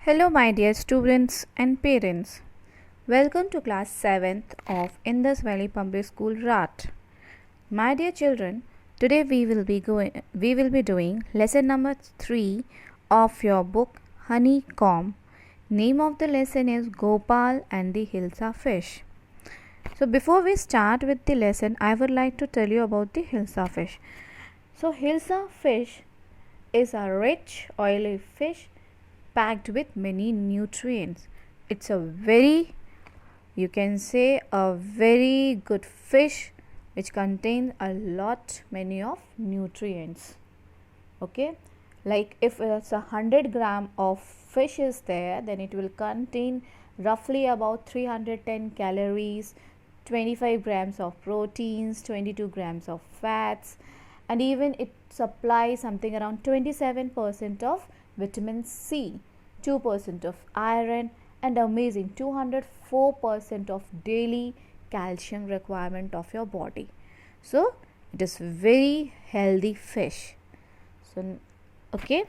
Hello, my dear students and parents. Welcome to class 7th of Indus Valley Public School RAT. My dear children, today we will be doing lesson number 3 of your book Honeycomb. Name of the lesson is Gopal and the Hilsa fish. So before we start with the lesson, I would like to tell you about the Hilsa fish. So Hilsa fish is a rich oily fish packed with many nutrients. It's a very, you can say, a very good fish which contains a lot many of nutrients. Okay, like if it's 100 gram of fish is there, then it will contain roughly about 310 calories, 25 grams of proteins, 22 grams of fats, and even it supplies something around 27% of vitamin C, 2% of iron, and amazing 204% of daily calcium requirement of your body. So it is very healthy fish. So okay,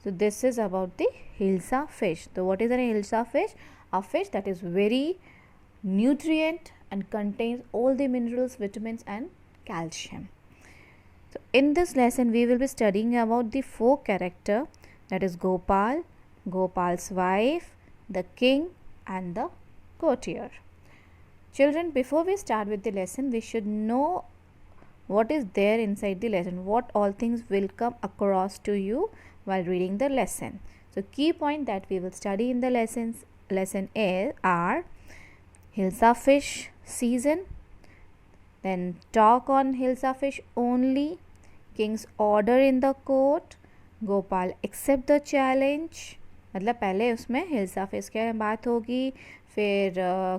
so this is about the Hilsa fish. So what is an Hilsa fish? A fish that is very nutrient and contains all the minerals, vitamins and calcium. So in this lesson we will be studying about the 4 character, that is Gopal, Gopal's wife, the king and the courtier. Children, before we start with the lesson, we should know what is there inside the lesson, what all things will come across to you while reading the lesson. So key point that we will study in the lesson are Hilsa fish season, then talk on Hilsa fish only, king's order in the court, Gopal accept the challenge, मतलब पहले उसमें hilsa fish के बात होगी, फिर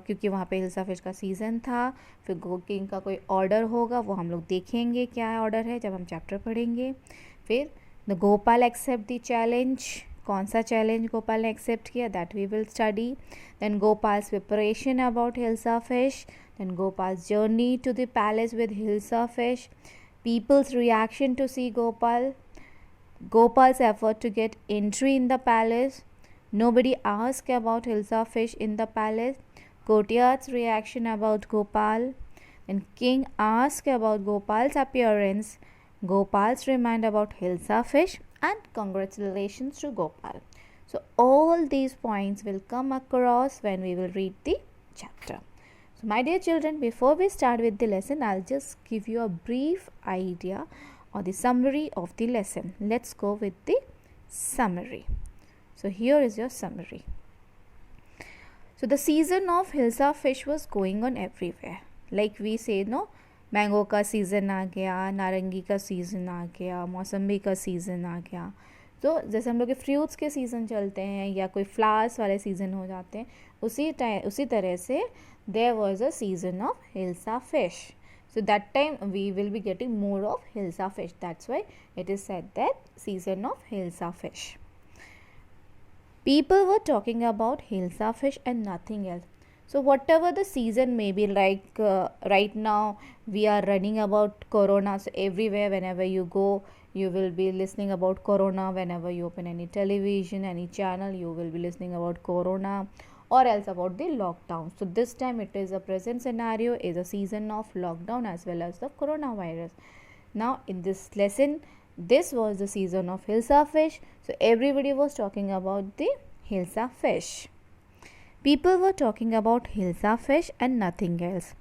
क्योंकि वहाँ पे हिल्सा फिश का सीज़न था, फिर किंग का कोई ऑर्डर होगा, वो हम लोग देखेंगे क्या ऑर्डर है जब हम चैप्टर पढ़ेंगे. फिर the Gopal accept the challenge, कौन सा चैलेंज गोपाल ने एक्सेप्ट किया, that we will study. Then Gopal's preparation about hilsa fish, then Gopal's journey to the palace with hilsa fish, people's reaction to see Gopal's effort to get entry in the palace, nobody asked about Hilsa fish in the palace, courtier's reaction about Gopal, and king asked about Gopal's appearance, Gopal's remind about Hilsa fish, and congratulations to Gopal. So all these points will come across when we will read the chapter. So my dear children, before we start with the lesson, I'll just give you a brief idea or the summary of the lesson. Let's go with the summary. So here is your summary. So the season of Hilsa fish was going on everywhere. Like we say, no, mango का season आ गया, नारंगी का season आ गया, मौसम्बी का season आ गया. तो जैसे हम लोग के फ्रूट्स के सीज़न चलते हैं या कोई फ्लावर्स वाले सीज़न हो जाते हैं, उसी तरह से there was a season of Hilsa fish. So that time we will be getting more of Hilsa fish. That's why it is said that season of Hilsa fish. People were talking about Hilsa fish and nothing else. So whatever the season may be, like right now we are running about corona. So everywhere whenever you go, you will be listening about corona. Whenever you open any television, any channel, you will be listening about corona or else about the lockdown. So this time it is a present scenario, is a season of lockdown as well as the coronavirus. Now in this lesson, this was the season of Hilsa fish. So everybody was talking about the Hilsa fish. People were talking about Hilsa fish and nothing else.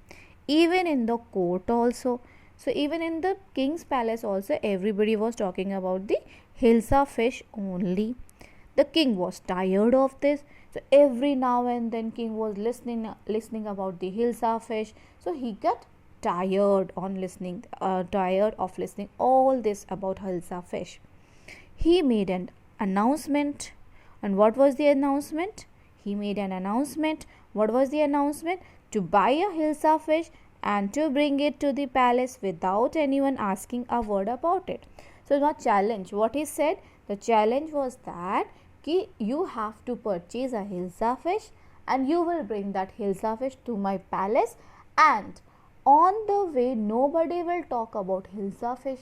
Even in the court also. So even in the king's palace also, everybody was talking about the Hilsa fish only. The king was tired of this. So every now and then king was listening about the Hilsa fish. So he got tired of listening all this about Hilsa fish. He made an announcement. And what was the announcement? He made an announcement. What was the announcement? To buy a Hilsa fish and to bring it to the palace without anyone asking a word about it. So not challenge. What he said? The challenge was that you have to purchase a Hilsa fish and you will bring that Hilsa fish to my palace, and on the way nobody will talk about Hilsa fish.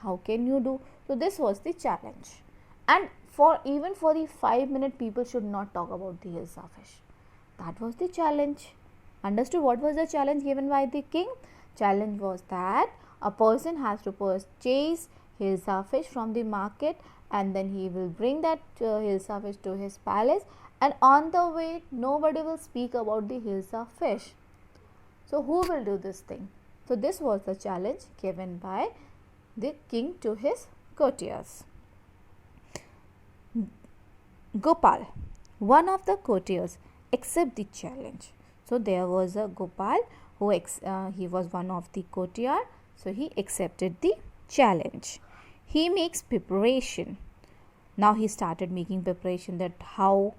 How can you do? So this was the challenge. And for the 5 minute, people should not talk about the Hilsa fish. That was the challenge. Understood what was the challenge given by the king? Challenge was that a person has to purchase Hilsa fish from the market, and then he will bring that Hilsa fish to his palace, and on the way nobody will speak about the Hilsa fish. So who will do this thing? So this was the challenge given by the king to his courtiers. Gopal, one of the courtiers, accept the challenge. So there was a Gopal who he was one of the courtier. So he accepted the challenge. He makes preparation. Now he started making preparation that how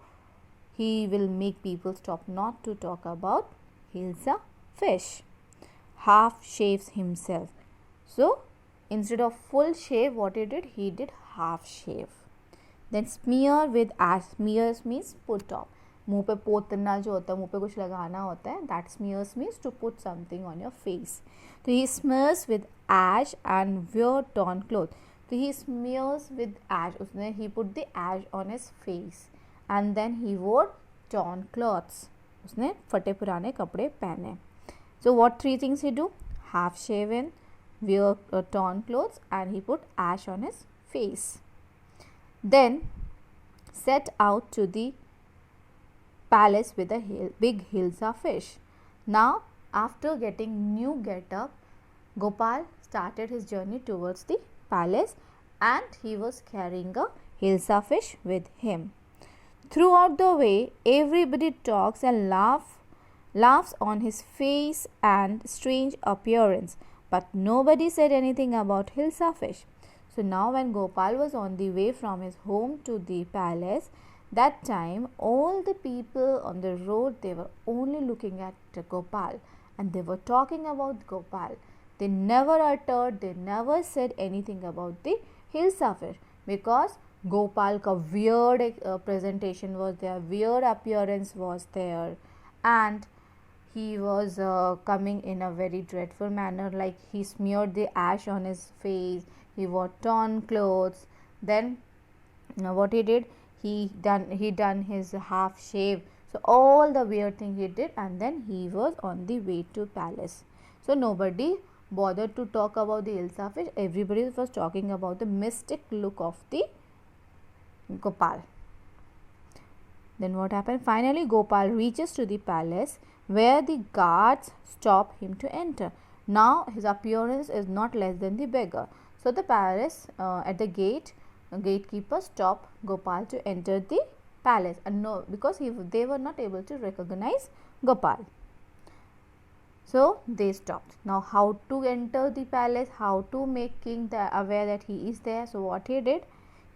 he will make people stop not to talk about Hilsa fish. Half shaves himself. So instead of full shave, what he did half shave. Then smear with ash. Smears means put off. मुँह पे पोतना जो होता है, मुँह पे कुछ लगाना होता है, that smears means to put something on your face. So he smears with ash and wear torn clothes. So he smears with ash. उसने he put the ash on his face and then he wore torn clothes. उसने फटे पुराने कपड़े पहने. So what three things he do? Half shaven, wear torn clothes, and he put ash on his face. Then set out to the palace with a big Hilsa fish. Now after getting new get-up, Gopal started his journey towards the palace, and he was carrying a Hilsa fish with him. Throughout the way, everybody talks and laughs on his face and strange appearance, but nobody said anything about Hilsa fish. So now when Gopal was on the way from his home to the palace, that time all the people on the road, they were only looking at Gopal and they were talking about Gopal. They never uttered, they never said anything about the Hilsa fish, because Gopal ka weird presentation was there, weird appearance was there, and he was coming in a very dreadful manner, like he smeared the ash on his face, he wore torn clothes. Then what he did, he done his half shave. So all the weird thing he did, and then he was on the way to palace. So nobody bothered to talk about the Hilsa fish. Everybody was talking about the mystic look of the Gopal. Then what happened? Finally Gopal reaches to the palace, where the guards stop him to enter. Now his appearance is not less than the beggar. So the palace, at the gate, a gatekeeper stopped Gopal to enter the palace, and no, because they were not able to recognize Gopal. So they stopped. Now how to enter the palace, how to make king aware that he is there. So what he did,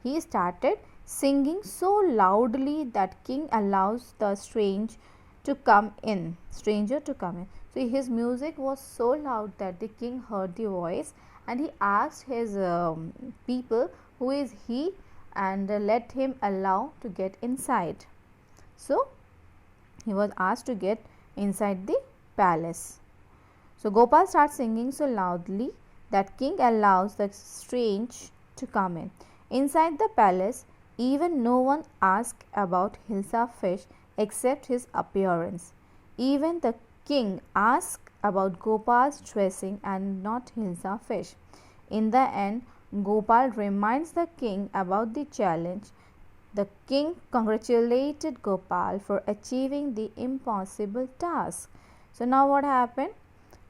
he started singing so loudly that king allows the stranger to come in. So his music was so loud that the king heard the voice, and he asked his people who is he, and let him allow to get inside. So he was asked to get inside the palace. So Gopal starts singing so loudly that king allows the stranger to come in. Inside the palace, even no one asked about Hilsa fish except his appearance. Even the king asked about Gopal's dressing and not Hilsa fish. In the end, Gopal reminds the king about the challenge. The king congratulated Gopal for achieving the impossible task. So now what happened?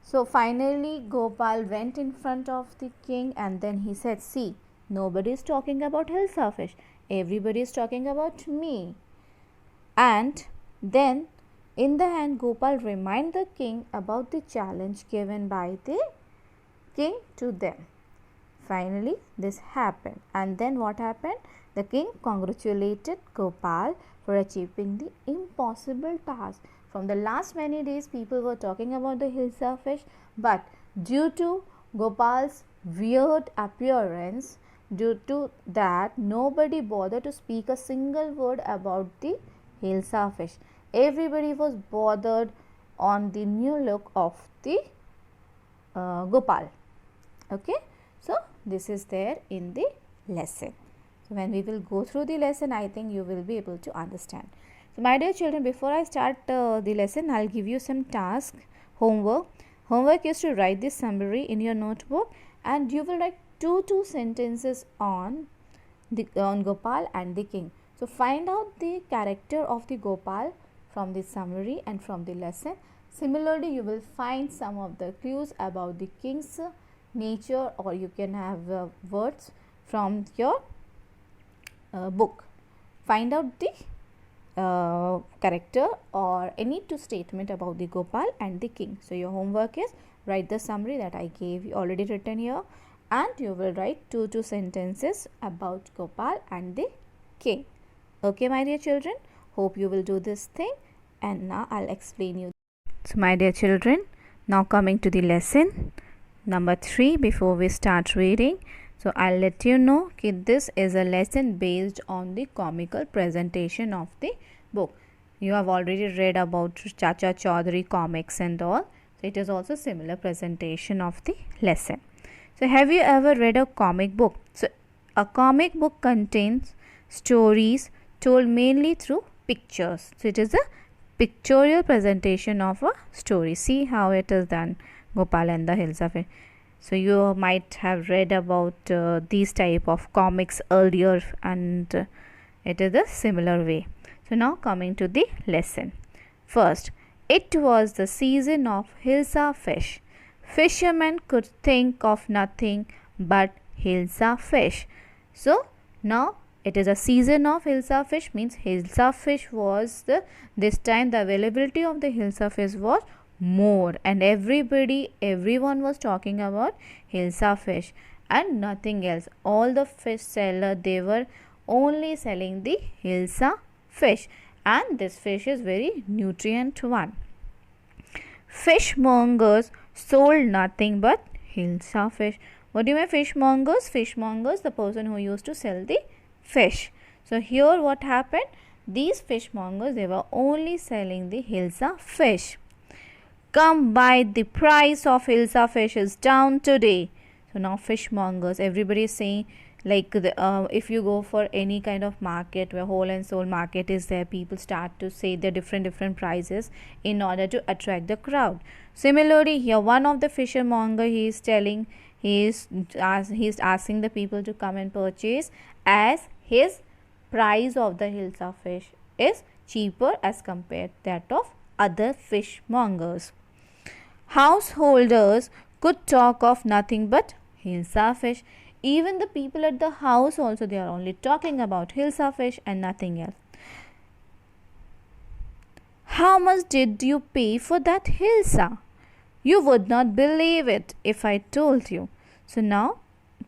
So finally Gopal went in front of the king, and then he said, see, nobody is talking about Hilsa fish. Everybody is talking about me. And then in the end, Gopal reminded the king about the challenge given by the king to them. Finally this happened, and then what happened? The king congratulated Gopal for achieving the impossible task. From the last many days, people were talking about the Hilsa fish, but due to Gopal's weird appearance, due to that, nobody bothered to speak a single word about the Hilsa fish. Everybody was bothered on the new look of the Gopal. Okay, so this is there in the lesson. So when we will go through the lesson, I think you will be able to understand. So my dear children, before I start the lesson, I'll give you some task, homework. Homework is to write this summary in your notebook, and you will write two sentences on Gopal and the king. So find out the character of the Gopal from the summary and from the lesson. Similarly, you will find some of the clues about the king's nature, or you can have words from your book. Find out the character or any two statement about the Gopal and the king. So your homework is write the summary that I gave you already written here, and you will write two sentences about Gopal and the king. Okay, my dear children, hope you will do this thing, and now I'll explain you. So my dear children, now coming to the lesson number 3 before we start reading. So I'll let you know that this is a lesson based on the comical presentation of the book. You have already read about Chacha Chaudhary comics and all. So it is also similar presentation of the lesson. So have you ever read a comic book? So a comic book contains stories told mainly through pictures. So it is a pictorial presentation of a story. See how it is done, Gopal and the Hills of it. So you might have read about these type of comics earlier, and it is a similar way. So now coming to the lesson. First, it was the season of Hilsa fish. Fishermen could think of nothing but Hilsa fish. So now it is a season of Hilsa fish, means Hilsa fish was this time the availability of the Hilsa fish was more, and everyone was talking about Hilsa fish and nothing else. All the fish seller, they were only selling the Hilsa fish, and this fish is very nutrient one. Fishmongers sold nothing but Hilsa fish. What do you mean fishmongers? Fishmongers, the person who used to sell the fish. So here what happened? These fishmongers, they were only selling the Hilsa fish. Come buy, the price of Hilsa fish is down today. So now fishmongers, everybody is saying, like if you go for any kind of market where whole and soul market is there, people start to say the different prices in order to attract the crowd. Similarly here, one of the fishermonger, he is telling, he is asking the people to come and purchase, as his price of the Hilsa fish is cheaper as compared to that of other fishmongers. Householders could talk of nothing but Hilsa fish. Even the people at the house also, they are only talking about Hilsa fish and nothing else. How much did you pay for that Hilsa? You would not believe it if I told you. So now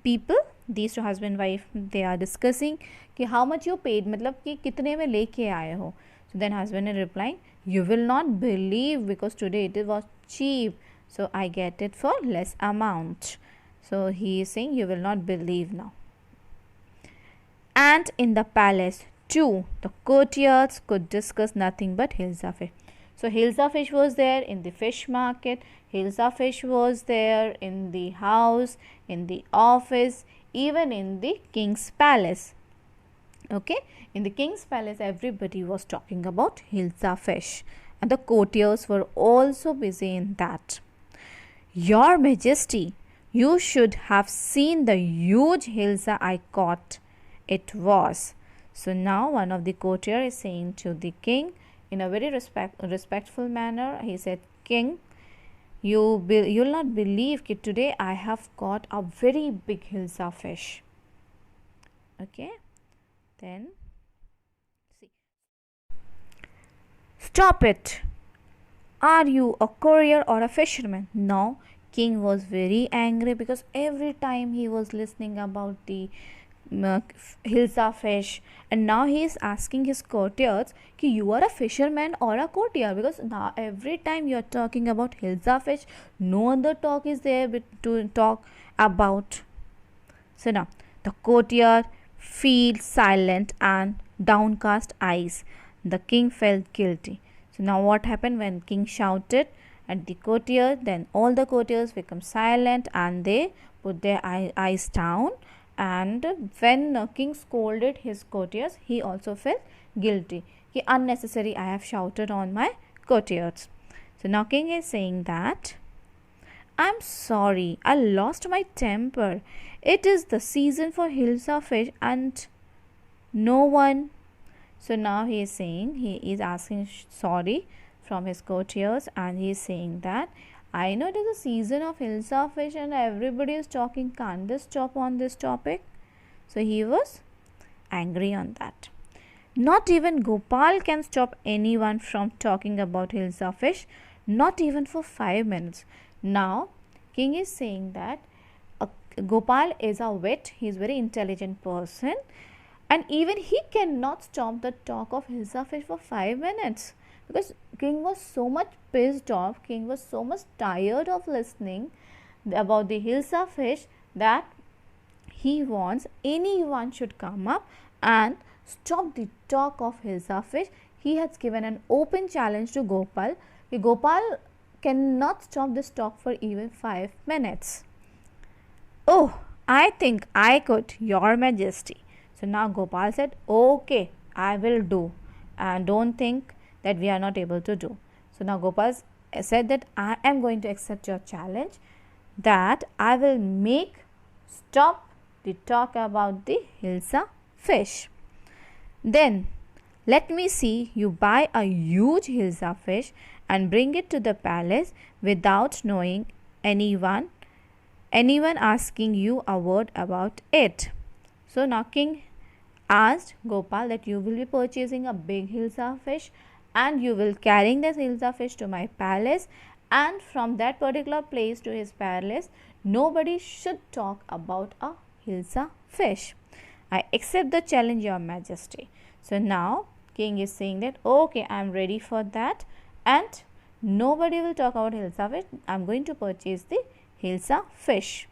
people, these two husband wife, they are discussing कि how much you paid, मतलब कि कितने में लेके आए हो. So then husband is replying, you will not believe, because today it was cheap, so I get it for less amount. So he is saying you will not believe now. And in the palace too, the courtiers could discuss nothing but Hilsa fish. So Hilsa fish was there in the fish market, Hilsa fish was there in the house, in the office, even in the king's palace. Okay, in the king's palace everybody was talking about Hilsa fish, and the courtiers were also busy in that. Your Majesty, you should have seen the huge Hilsa I caught. It was. So now one of the courtier is saying to the king in a very respectful manner, he said, King, you'll not believe that today I have caught a very big Hilsa fish. Okay, then see. Stop it. Are you a courier or a fisherman? No. King was very angry because every time he was listening about the Hilsa fish, and now he is asking his courtiers कि you are a fisherman or a courtier, because now every time you are talking about Hilsa fish, no other talk is there to talk about. So now the courtier felt silent and downcast eyes. The king felt guilty. So now what happened when king shouted at the courtier, then all the courtiers become silent and they put their eyes down, and when king scolded his courtiers, he also felt guilty. He unnecessary I have shouted on my courtiers. So now king is saying that I'm sorry, I lost my temper. It is the season for Hilsa fish and no one. So now he is saying, he is asking sorry from his courtiers, and he is saying that I know it is a season of Hilsa fish and everybody is talking, can't this stop on this topic? So he was angry on that. Not even Gopal can stop anyone from talking about Hilsa fish, not even for 5 minutes. Now king is saying that Gopal is a wit, he is very intelligent person, and even he cannot stop the talk of Hilsa fish for 5 minutes, because king was so much pissed off, king was so much tired of listening about the Hilsa fish that he wants anyone should come up and stop the talk of Hilsa fish. He has given an open challenge to Gopal. Gopal cannot stop this talk for even 5 minutes. Oh, I think I could, Your Majesty. So now Gopal said, okay, I will do, and don't think that we are not able to do. So now Gopal said that I am going to accept your challenge, that I will make stop the talk about the Hilsa fish. Then let me see you buy a huge Hilsa fish and bring it to the palace without knowing anyone asking you a word about it. So now king asked Gopal that you will be purchasing a big Hilsa fish and you will carrying this Hilsa fish to my palace, and from that particular place to his palace nobody should talk about a Hilsa fish. I accept the challenge, Your Majesty. So now king is saying that okay, I am ready for that, and nobody will talk about Hilsa fish. I am going to purchase the Hilsa fish.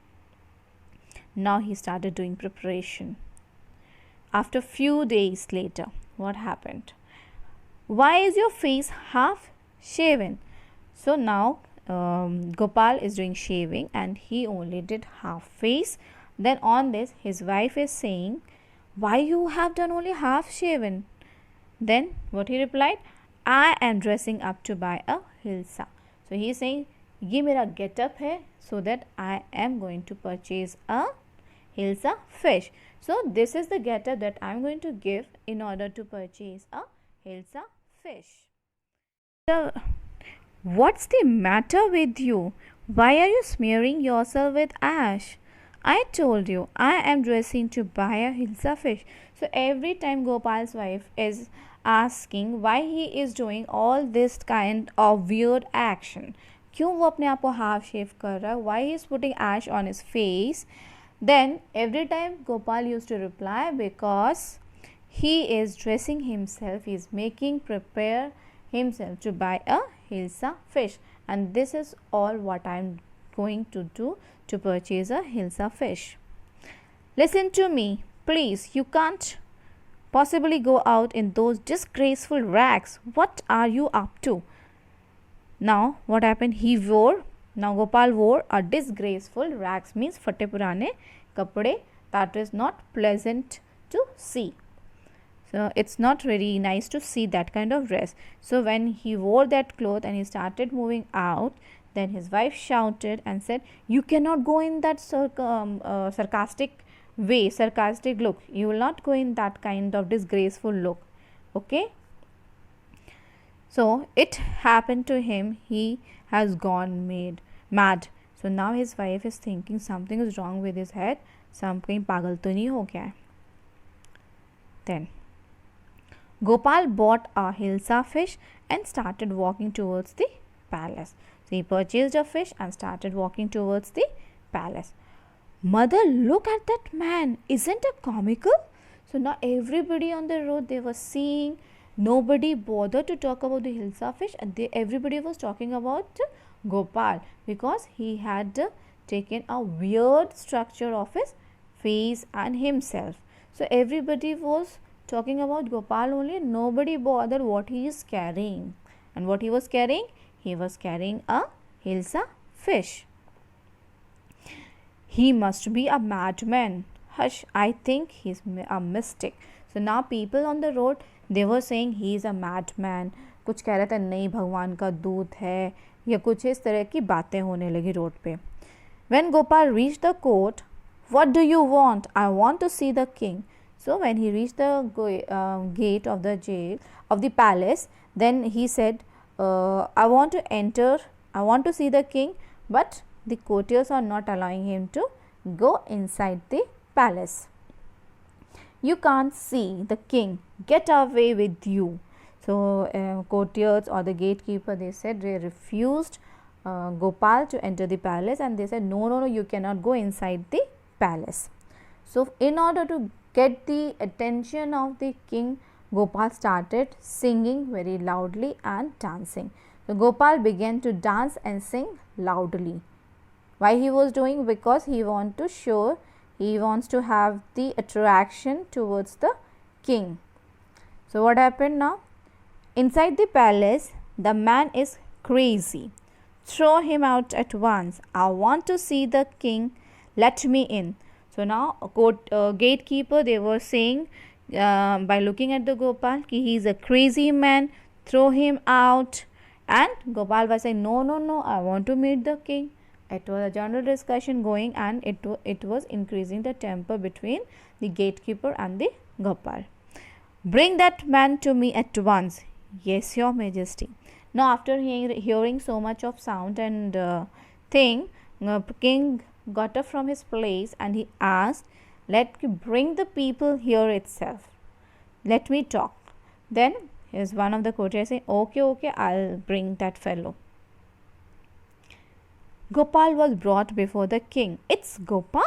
Now he started doing preparation. After few days later, what happened? Why is your face half shaven? So now Gopal is doing shaving and he only did half face. Then on this his wife is saying, why you have done only half shaven? Then what he replied, I am dressing up to buy a Hilsa. So he is saying, ye mera get up hai, so that I am going to purchase a Hilsa fish. So this is the get up that I am going to give in order to purchase a Hilsa fish. So what's the matter with you? Why are you smearing yourself with ash? I told you I am dressing to buy a Hilsa fish. So every time Gopal's wife is asking why he is doing all this kind of weird action, क्यों वो अपने आप को half शेव कर रहा है, why he is putting ash on his face, then every time Gopal used to reply, because he is dressing himself, he is prepare himself to buy a Hilsa fish, and this is all what I am going to do to purchase a Hilsa fish. Listen to me, please. You can't possibly go out in those disgraceful rags. What are you up to? Now what happened? Now Gopal wore a disgraceful rags, means फटे पुराने कपड़े, that is not pleasant to see. So it's not very nice to see that kind of dress. So when he wore that cloth and he started moving out, then his wife shouted and said, you cannot go in that sarcastic way, sarcastic look. You will not go in that kind of disgraceful look. Okay. So it happened to him. He has gone mad. So now his wife is thinking something is wrong with his head. Something pagal to nahi ho gaya hai. Then Gopal bought a Hilsa fish and started walking towards the palace. So he purchased a fish and started walking towards the palace. Mother, look at that man. Isn't it comical? So now everybody on the road, they were seeing. Nobody bothered to talk about the Hilsa fish, and everybody was talking about Gopal, because he had taken a weird structure of his face and himself. So everybody was talking about Gopal only. Nobody bothered what he is carrying. And what he was carrying? He was carrying a Hilsa fish. He must be a madman. hush, I think he's a mystic. So now people on the road, they were saying he is a madman. कुछ कह रहे थे नहीं भगवान का दूत है, या कुछ इस तरह की बातें होने लगी रोड पे. When Gopal reached the court, what do you want? I want to see the king. So when he reached the gate of the jail, of the palace, then he said, I want to enter, I want to see the king, but the courtiers are not allowing him to go inside the palace. You can't see the king, get away with you. So courtiers or the gatekeeper, they said they refused Gopal to enter the palace, and they said no, you cannot go inside the palace. So in order to get the attention of the king, Gopal started singing very loudly and dancing. So Gopal began to dance and sing loudly. Why he was doing? Because he wants to show, he wants to have the attraction towards the king. So what happened now? Inside the palace, the man is crazy. Throw him out at once. I want to see the king. Let me in. So now gatekeeper, they were saying by looking at the Gopal, he is a crazy man. Throw him out. And Gopal was saying no, I want to meet the king. It was a general discussion going, and it was increasing the temper between the gatekeeper and the Gopal. Bring that man to me at once. Yes, your majesty. Now after hearing so much of sound and thing, king got up from his place and he asked, let me bring the people here itself. Let me talk. Then here's one of the courtiers saying, okay, I'll bring that fellow. Gopal was brought before the king. It's Gopal?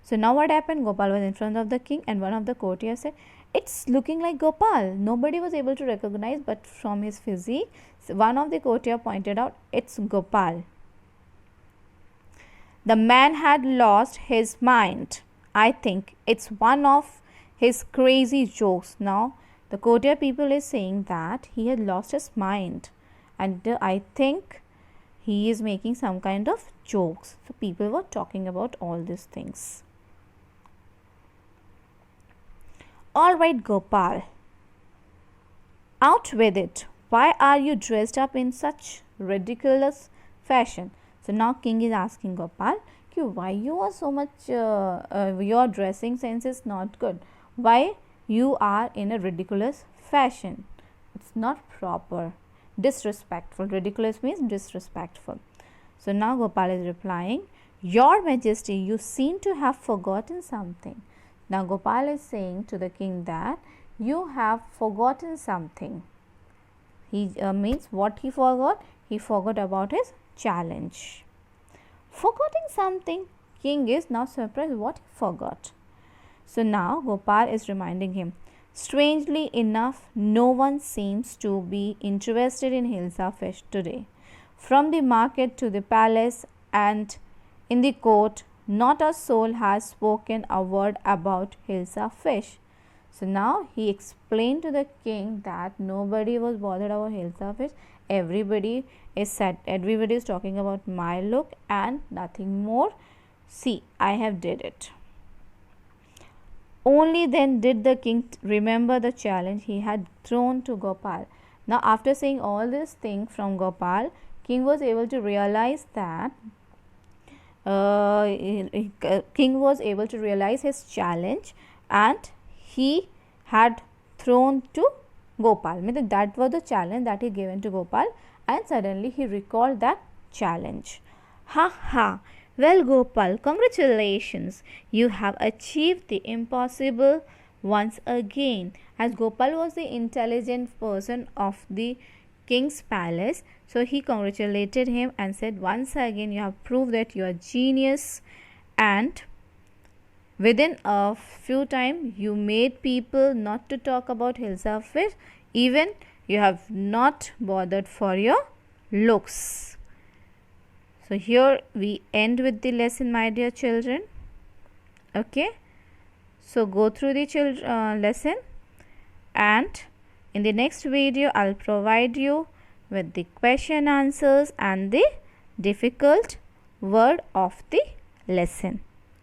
So now what happened? Gopal was in front of the king, and one of the courtiers said, it's looking like Gopal. Nobody was able to recognize, but from his physique, one of the courtiers pointed out, it's Gopal. The man had lost his mind. I think it's one of his crazy jokes. Now the courtier people is saying that he had lost his mind, and I think he is making some kind of jokes. So people were talking about all these things. All right, Gopal, out with it. Why are you dressed up in such ridiculous fashion? So now king is asking Gopal, why you are so much, your dressing sense is not good. Why you are in a ridiculous fashion? It's not proper. Disrespectful. Ridiculous means disrespectful. So now Gopal is replying, your majesty, you seem to have forgotten something. Now Gopal is saying to the king that you have forgotten something. He means what he forgot? He forgot about his challenge. Forgetting something. King is now surprised what he forgot. So now Gopal is reminding him, strangely enough, no one seems to be interested in Hilsa fish today. From the market to the palace and in the court, not a soul has spoken a word about Hilsa fish. So now he explained to the king that nobody was bothered about Hilsa fish. Everybody is talking about my look and nothing more. See, I have did it. Only then did the king remember the challenge he had thrown to Gopal. Now after saying all this thing from Gopal, king was able to realize that king was able to realize his challenge, and he had thrown to Gopal. Means that was the challenge that he given to Gopal, and suddenly he recalled that challenge. Ha ha! Well, Gopal, congratulations! You have achieved the impossible once again. As Gopal was the intelligent person of the king's palace, so he congratulated him and said, once again you have proved that you are genius, and within a few time you made people not to talk about Hilsa fish. Even you have not bothered for your looks. So here we end with the lesson, my dear children. Okay, so go through the lesson, and in the next video I'll provide you with the question answers and the difficult word of the lesson.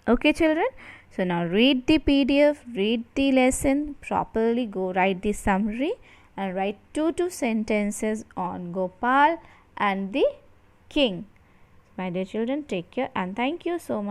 Okay children, So now read the PDF, read the lesson properly, go write the summary and write two sentences on Gopal and the king. My dear children, take care and thank you so much.